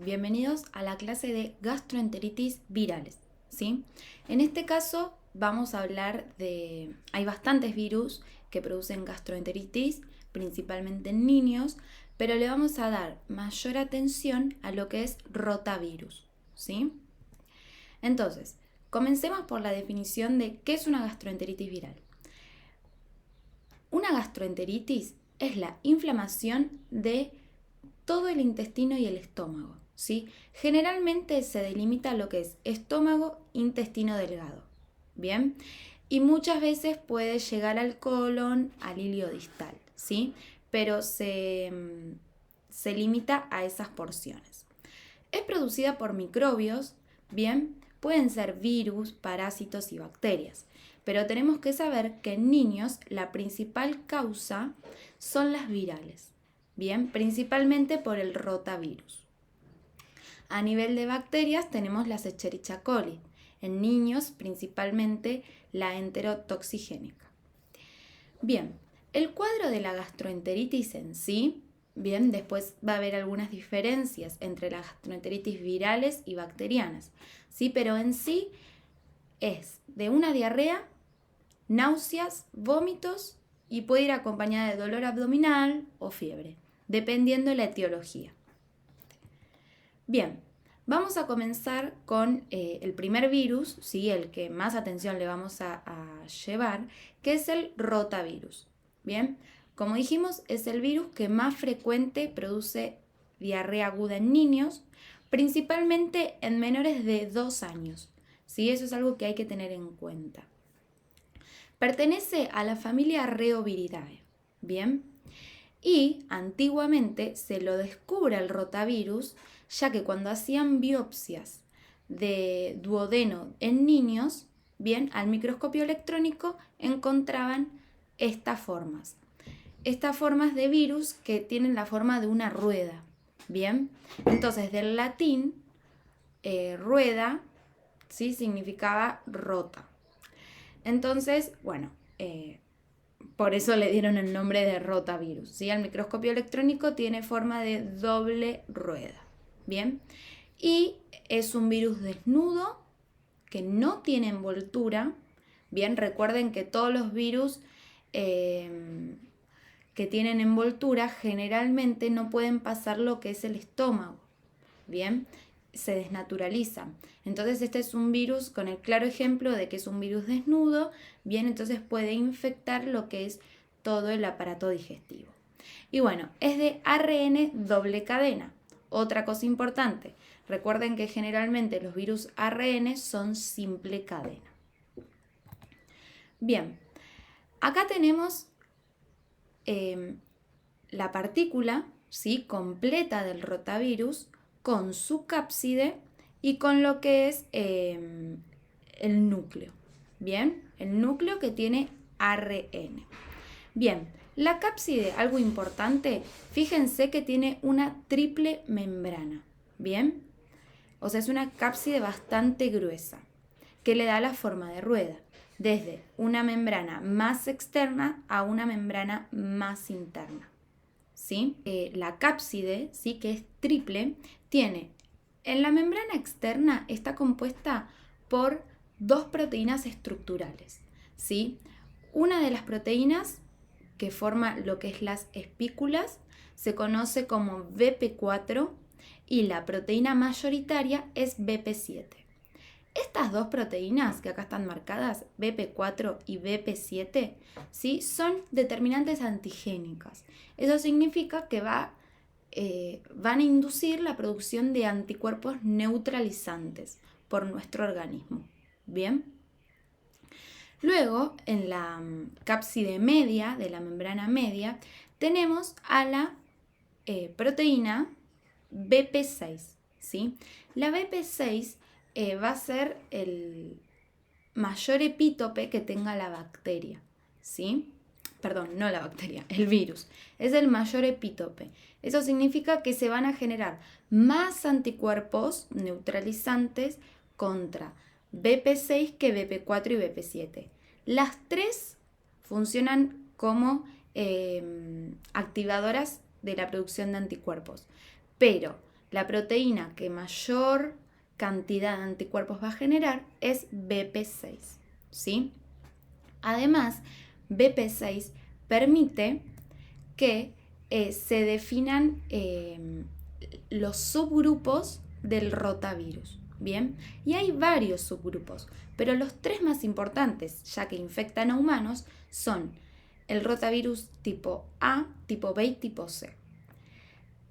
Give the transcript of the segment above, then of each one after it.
bienvenidos a la clase de gastroenteritis virales, ¿sí? En este caso vamos a hablar hay bastantes virus que producen gastroenteritis, principalmente en niños, pero le vamos a dar mayor atención a lo que es rotavirus, ¿sí? Entonces, comencemos por la definición de qué es una gastroenteritis viral. Una gastroenteritis es la inflamación de todo el intestino y el estómago, ¿sí? Generalmente se delimita lo que es estómago, intestino delgado, ¿bien? Y muchas veces puede llegar al colon, al hilio distal, ¿sí? Pero se limita a esas porciones. Es producida por microbios, ¿bien? Pueden ser virus, parásitos y bacterias. Pero tenemos que saber que en niños la principal causa son las virales, ¿bien? Principalmente por el rotavirus. A nivel de bacterias tenemos la Escherichia coli. En niños principalmente la enterotoxigénica. Bien, el cuadro de la gastroenteritis en sí, bien, después va a haber algunas diferencias entre las gastroenteritis virales y bacterianas, ¿sí? Pero en sí es de una diarrea, náuseas, vómitos y puede ir acompañada de dolor abdominal o fiebre, dependiendo de la etiología. Bien, vamos a comenzar con el primer virus, ¿sí? El que más atención le vamos a llevar, que es el rotavirus. Bien, como dijimos, es el virus que más frecuente produce diarrea aguda en niños, principalmente en menores de 2 años. ¿Sí? Eso es algo que hay que tener en cuenta. Pertenece a la familia Reoviridae, ¿bien? Y antiguamente se lo descubre el rotavirus, ya que cuando hacían biopsias de duodeno en niños, bien, al microscopio electrónico encontraban estas formas de virus que tienen la forma de una rueda, bien. Entonces, del latín, rueda, ¿sí? Significaba rota. Entonces, bueno, por eso le dieron el nombre de rotavirus, ¿sí? El microscopio electrónico tiene forma de doble rueda, ¿bien? Y es un virus desnudo que no tiene envoltura, ¿bien? Recuerden que todos los virus que tienen envoltura generalmente no pueden pasar lo que es el estómago, ¿bien? Se desnaturalizan. Entonces este es un virus con el claro ejemplo de que es un virus desnudo, bien, entonces puede infectar lo que es todo el aparato digestivo. Y bueno, es de ARN doble cadena. Otra cosa importante, recuerden que generalmente los virus ARN son simple cadena. Bien, acá tenemos la partícula, ¿sí? Completa del rotavirus con su cápside y con lo que es el núcleo. Bien, el núcleo que tiene ARN. Bien, la cápside, algo importante, fíjense que tiene una triple membrana. Bien, o sea, es una cápside bastante gruesa que le da la forma de rueda, desde una membrana más externa a una membrana más interna. ¿Sí? La cápside, ¿sí? Que es triple, tiene en la membrana externa está compuesta por 2 proteínas estructurales, ¿sí? Una de las proteínas que forma lo que es las espículas se conoce como BP4 y la proteína mayoritaria es BP7. Estas 2 proteínas que acá están marcadas, BP4 y BP7, ¿sí? Son determinantes antigénicas. Eso significa que van a inducir la producción de anticuerpos neutralizantes por nuestro organismo. ¿Bien? Luego, en la cápside media, de la membrana media, tenemos a la proteína BP6, ¿sí? La BP6 va a ser el mayor epítope que tenga la bacteria, ¿sí? Perdón, no la bacteria, el virus. Es el mayor epítope. Eso significa que se van a generar más anticuerpos neutralizantes contra BP6 que BP4 y BP7. Las 3 funcionan como activadoras de la producción de anticuerpos, pero la proteína que mayor cantidad de anticuerpos va a generar es BP6, ¿sí? Además, BP6 permite que se definan los subgrupos del rotavirus, ¿bien? Y hay varios subgrupos, pero los tres más importantes, ya que infectan a humanos, son el rotavirus tipo A, tipo B y tipo C.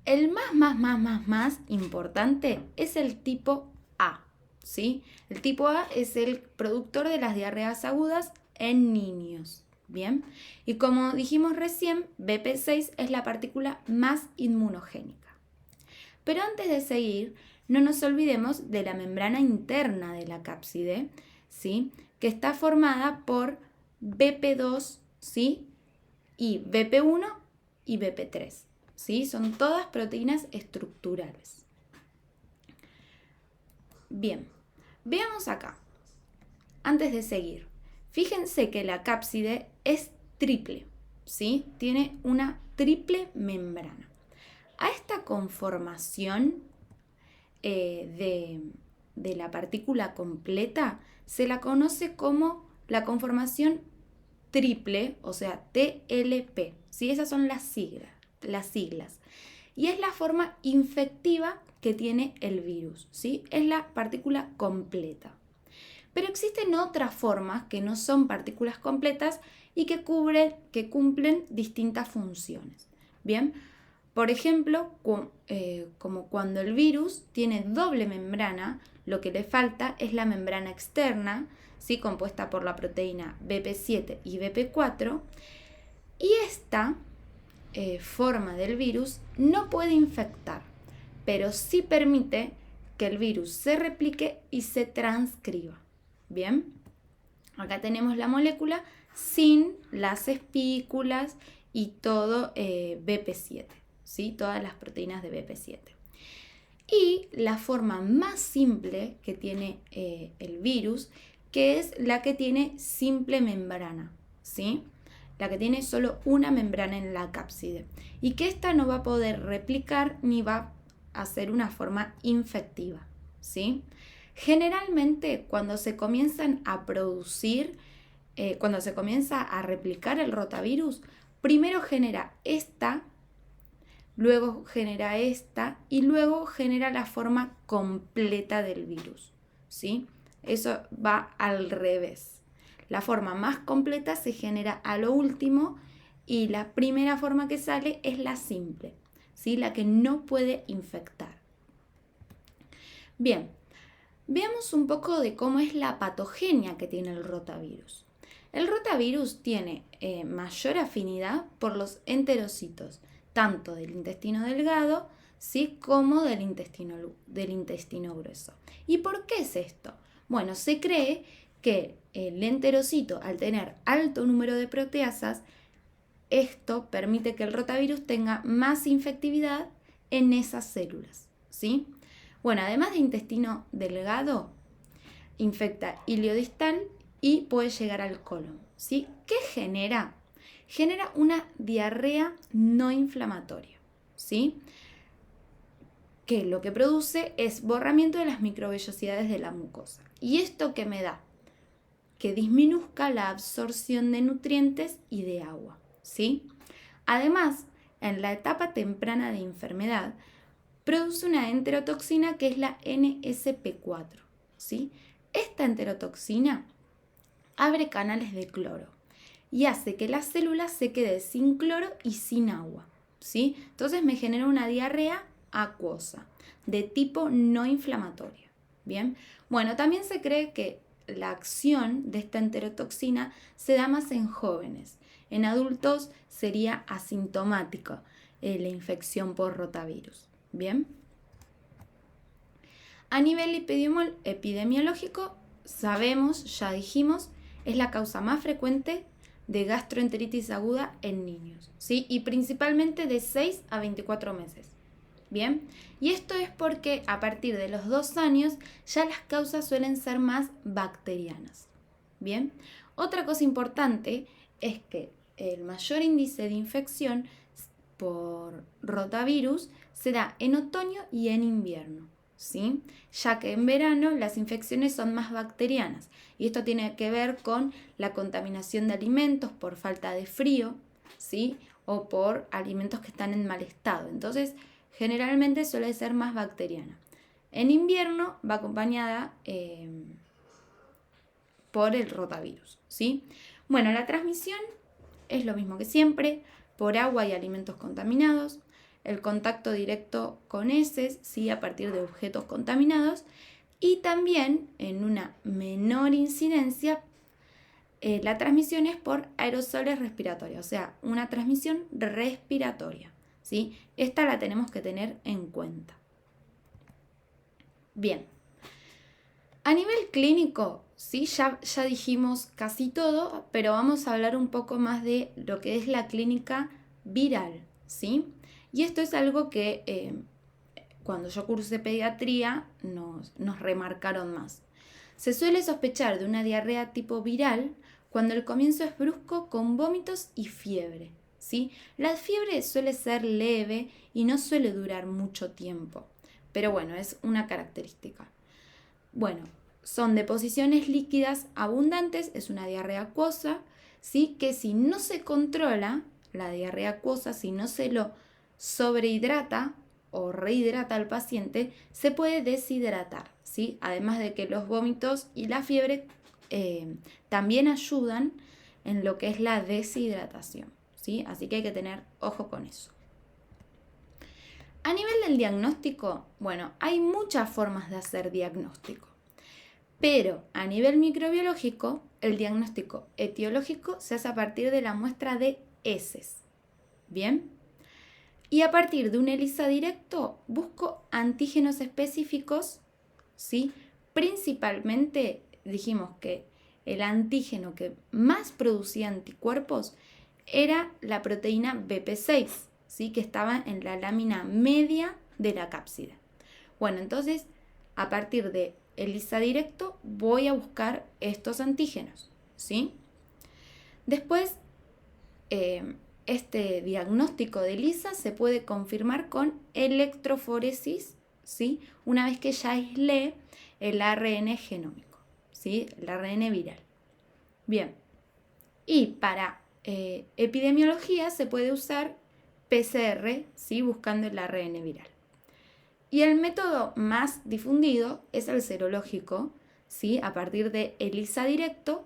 El más importante es el tipo A, ¿sí? El tipo A es el productor de las diarreas agudas en niños, ¿bien? Y como dijimos recién, BP6 es la partícula más inmunogénica. Pero antes de seguir, no nos olvidemos de la membrana interna de la cápside, ¿sí? Que está formada por BP2, ¿sí? Y BP1 y BP3, ¿sí? Son todas proteínas estructurales. Bien, veamos acá. Antes de seguir, fíjense que la cápside es triple, ¿sí? Tiene una triple membrana. A esta conformación de la partícula completa se la conoce como la conformación triple, o sea, TLP, ¿sí? Esas son las siglas. Y es la forma infectiva que tiene el virus, ¿sí? Es la partícula completa. Pero existen otras formas que no son partículas completas y que cumplen distintas funciones. Bien, por ejemplo, como cuando el virus tiene doble membrana, lo que le falta es la membrana externa, ¿sí? Compuesta por la proteína BP7 y BP4, y esta forma del virus no puede infectar, pero sí permite que el virus se replique y se transcriba. Bien, acá tenemos la molécula sin las espículas y todo BP7, ¿sí? Todas las proteínas de BP7. Y la forma más simple que tiene el virus, que es la que tiene simple membrana, ¿sí? La que tiene solo una membrana en la cápside y que esta no va a poder replicar ni va a ser una forma infectiva, ¿sí? Generalmente cuando se comienzan a producir, cuando se comienza a replicar el rotavirus, primero genera esta, luego genera esta y luego genera la forma completa del virus, ¿sí? Eso va al revés. La forma más completa se genera a lo último y la primera forma que sale es la simple, ¿sí? La que no puede infectar. Bien, veamos un poco de cómo es la patogenia que tiene el rotavirus. El rotavirus tiene mayor afinidad por los enterocitos, tanto del intestino delgado, ¿sí? Como del intestino grueso. ¿Y por qué es esto? Bueno, se cree que el enterocito, al tener alto número de proteasas, esto permite que el rotavirus tenga más infectividad en esas células, ¿sí? Bueno, además de intestino delgado, infecta iliodistal y puede llegar al colon, ¿sí? ¿Qué genera? Genera una diarrea no inflamatoria, ¿sí? Que lo que produce es borramiento de las microvellosidades de la mucosa. ¿Y esto qué me da? Que disminuzca la absorción de nutrientes y de agua, ¿sí? Además, en la etapa temprana de enfermedad, produce una enterotoxina que es la NSP4, ¿sí? Esta enterotoxina abre canales de cloro y hace que la célula se quede sin cloro y sin agua, ¿sí? Entonces me genera una diarrea acuosa de tipo no inflamatoria, ¿bien? Bueno, también se cree que la acción de esta enterotoxina se da más en jóvenes. En adultos sería asintomático la infección por rotavirus, ¿bien? A nivel epidemiológico, sabemos, ya dijimos, es la causa más frecuente de gastroenteritis aguda en niños, ¿sí? Y principalmente de 6 a 24 meses. Bien, y esto es porque a partir de los 2 años ya las causas suelen ser más bacterianas. Bien, otra cosa importante es que el mayor índice de infección por rotavirus se da en otoño y en invierno, ¿sí? Ya que en verano las infecciones son más bacterianas y esto tiene que ver con la contaminación de alimentos por falta de frío, ¿sí? O por alimentos que están en mal estado. Entonces, generalmente suele ser más bacteriana. En invierno va acompañada por el rotavirus, ¿sí? Bueno, la transmisión es lo mismo que siempre, por agua y alimentos contaminados, el contacto directo con heces, ¿sí? A partir de objetos contaminados, y también en una menor incidencia, la transmisión es por aerosoles respiratorios, o sea, una transmisión respiratoria, ¿sí? Esta la tenemos que tener en cuenta. Bien, a nivel clínico, sí, ya dijimos casi todo, pero vamos a hablar un poco más de lo que es la clínica viral, ¿sí? Y esto es algo que cuando yo cursé pediatría nos remarcaron más. Se suele sospechar de una diarrea tipo viral cuando el comienzo es brusco con vómitos y fiebre, ¿sí? La fiebre suele ser leve y no suele durar mucho tiempo, pero bueno, es una característica. Bueno, son deposiciones líquidas abundantes, es una diarrea acuosa, ¿sí? Que si no se controla la diarrea acuosa, si no se lo sobrehidrata o rehidrata al paciente, se puede deshidratar, ¿sí? Además de que los vómitos y la fiebre también ayudan en lo que es la deshidratación, ¿sí? Así que hay que tener ojo con eso. A nivel del diagnóstico, bueno, hay muchas formas de hacer diagnóstico, pero a nivel microbiológico, el diagnóstico etiológico se hace a partir de la muestra de heces, ¿bien? Y a partir de un ELISA directo busco antígenos específicos, ¿sí? Principalmente dijimos que el antígeno que más producía anticuerpos era la proteína BP6, ¿sí? Que estaba en la lámina media de la cápside. Bueno, entonces, a partir de ELISA directo voy a buscar estos antígenos, ¿sí? Después, este diagnóstico de ELISA se puede confirmar con electroforesis, ¿sí? Una vez que ya aislé el ARN genómico, ¿sí? El ARN viral. Bien, y para epidemiología se puede usar PCR, ¿sí? Buscando el ARN viral. Y el método más difundido es el serológico, ¿sí? A partir de ELISA directo,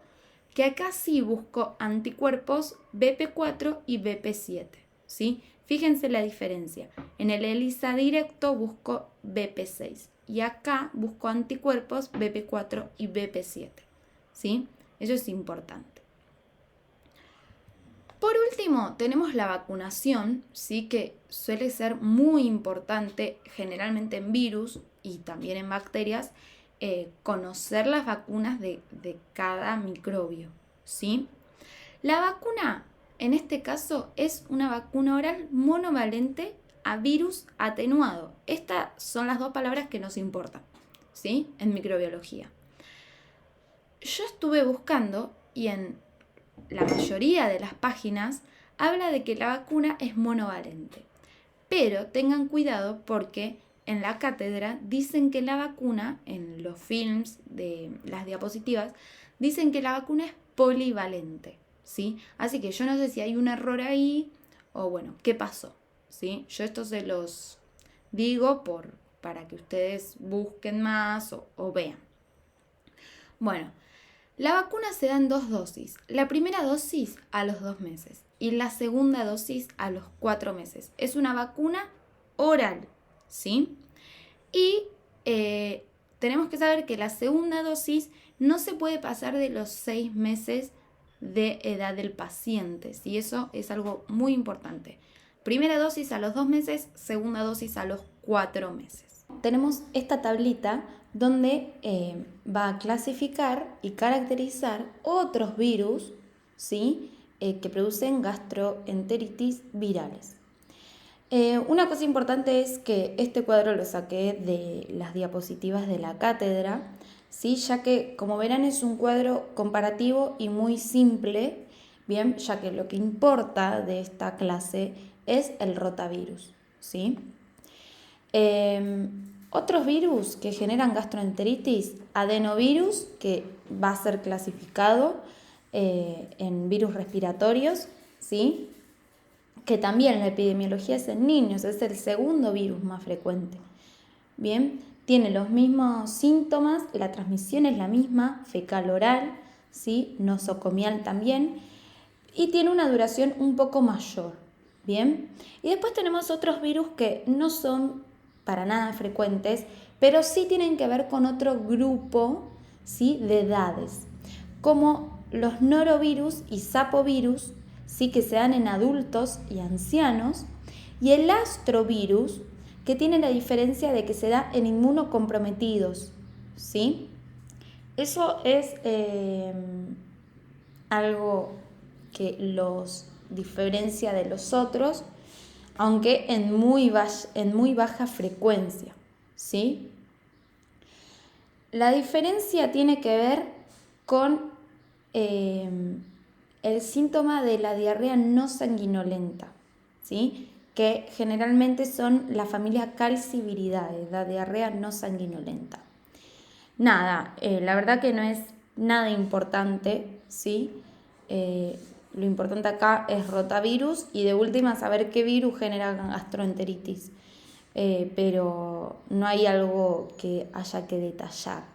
que acá sí busco anticuerpos BP4 y BP7, ¿sí? Fíjense la diferencia. En el ELISA directo busco BP6 y acá busco anticuerpos BP4 y BP7, ¿sí? Eso es importante. Por último, tenemos la vacunación, ¿sí? Que suele ser muy importante generalmente en virus y también en bacterias, conocer las vacunas de cada microbio, ¿sí? La vacuna, en este caso, es una vacuna oral monovalente a virus atenuado. Estas son las dos palabras que nos importan, ¿sí? En microbiología. Yo estuve buscando y en la mayoría de las páginas habla de que la vacuna es monovalente. Pero tengan cuidado porque en la cátedra dicen que la vacuna, en los films de las diapositivas, dicen que la vacuna es polivalente, ¿sí? Así que yo no sé si hay un error ahí o bueno, ¿qué pasó? ¿Sí? Yo esto se los digo para que ustedes busquen más o vean. Bueno, la vacuna se da en 2 dosis. La primera dosis a los 2 meses y la segunda dosis a los 4 meses. Es una vacuna oral, ¿sí? Y tenemos que saber que la segunda dosis no se puede pasar de los 6 meses de edad del paciente, ¿sí? Eso es algo muy importante. Primera dosis a los 2 meses, segunda dosis a los 4 meses. Tenemos esta tablita donde va a clasificar y caracterizar otros virus, ¿sí? Que producen gastroenteritis virales. Una cosa importante es que este cuadro lo saqué de las diapositivas de la cátedra, ¿sí? Ya que, como verán, es un cuadro comparativo y muy simple, bien, ya que lo que importa de esta clase es el rotavirus, ¿sí? Otros virus que generan gastroenteritis, adenovirus, que va a ser clasificado en virus respiratorios, ¿sí? Que también la epidemiología es en niños, es el segundo virus más frecuente. Bien, tiene los mismos síntomas, la transmisión es la misma, fecal-oral, ¿sí? Nosocomial también, y tiene una duración un poco mayor. Bien, y después tenemos otros virus que no son para nada frecuentes, pero sí tienen que ver con otro grupo, ¿sí? De edades, como los norovirus y sapovirus, ¿sí? Que se dan en adultos y ancianos, y el astrovirus, que tiene la diferencia de que se da en inmunocomprometidos, ¿sí? Eso es algo que los diferencia de los otros, aunque en muy baja frecuencia, ¿sí? La diferencia tiene que ver con el síntoma de la diarrea no sanguinolenta, ¿sí? Que generalmente son la familia Calciviridae, la diarrea no sanguinolenta. Nada, la verdad que no es nada importante, ¿sí? Lo importante acá es rotavirus y de última saber qué virus genera gastroenteritis, pero no hay algo que haya que detallar.